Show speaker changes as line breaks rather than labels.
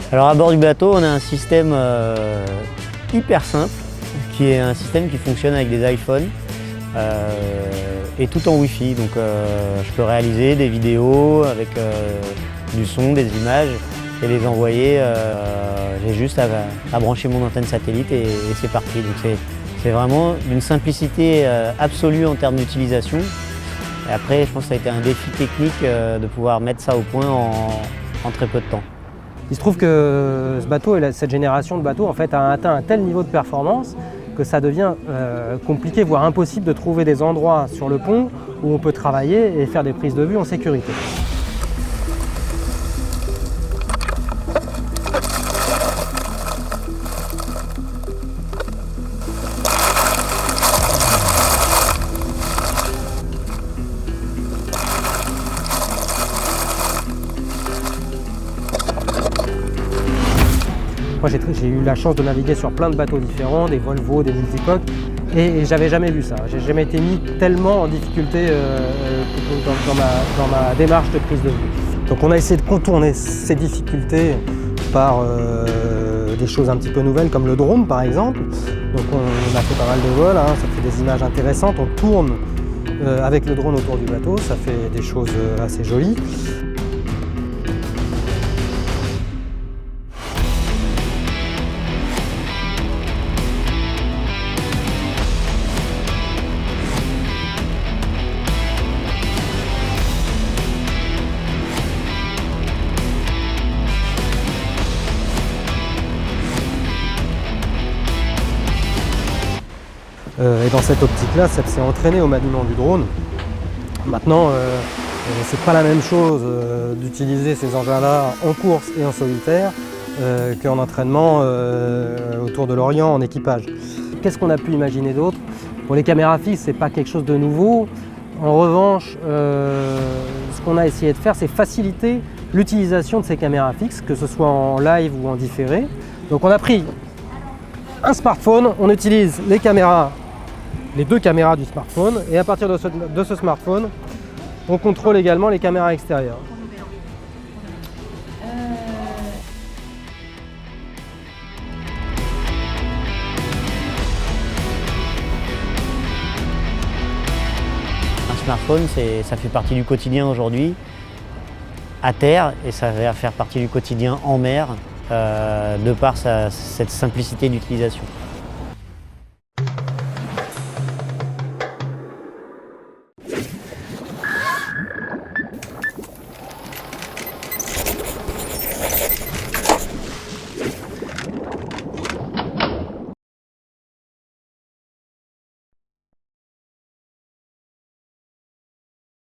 Alors à bord du bateau, on a un système hyper simple, qui est un système qui fonctionne avec des iPhones et tout en Wi-Fi. Donc je peux réaliser des vidéos avec du son, des images et les envoyer. J'ai juste à brancher mon antenne satellite et c'est parti. Donc c'est vraiment une simplicité absolue en termes d'utilisation. Et après, je pense que ça a été un défi technique de pouvoir mettre ça au point en très peu de temps.
Il se trouve que ce bateau et cette génération de bateaux en fait, a atteint un tel niveau de performance que ça devient compliqué, voire impossible de trouver des endroits sur le pont où on peut travailler et faire des prises de vue en sécurité. Moi j'ai eu la chance de naviguer sur plein de bateaux différents, des Volvo, des multicoques, et j'avais jamais vu ça. J'ai jamais été mis tellement en difficulté dans ma démarche de prise de vue. Donc on a essayé de contourner ces difficultés par des choses un petit peu nouvelles comme le drone par exemple. Donc on a fait pas mal de vols, hein, ça fait des images intéressantes, on tourne avec le drone autour du bateau, ça fait des choses assez jolies. Et dans cette optique-là, ça s'est entraîné au maniement du drone. Maintenant, c'est pas la même chose d'utiliser ces engins-là en course et en solitaire qu'en entraînement autour de l'Orient en équipage. Qu'est-ce qu'on a pu imaginer d'autre? Bon, les caméras fixes, c'est pas quelque chose de nouveau. En revanche, ce qu'on a essayé de faire, c'est faciliter l'utilisation de ces caméras fixes, que ce soit en live ou en différé. Donc on a pris un smartphone, on utilise les deux caméras du smartphone, et à partir de ce smartphone, on contrôle également les caméras extérieures.
Un smartphone, ça fait partie du quotidien aujourd'hui, à terre, et ça va faire partie du quotidien en mer, de par cette simplicité d'utilisation.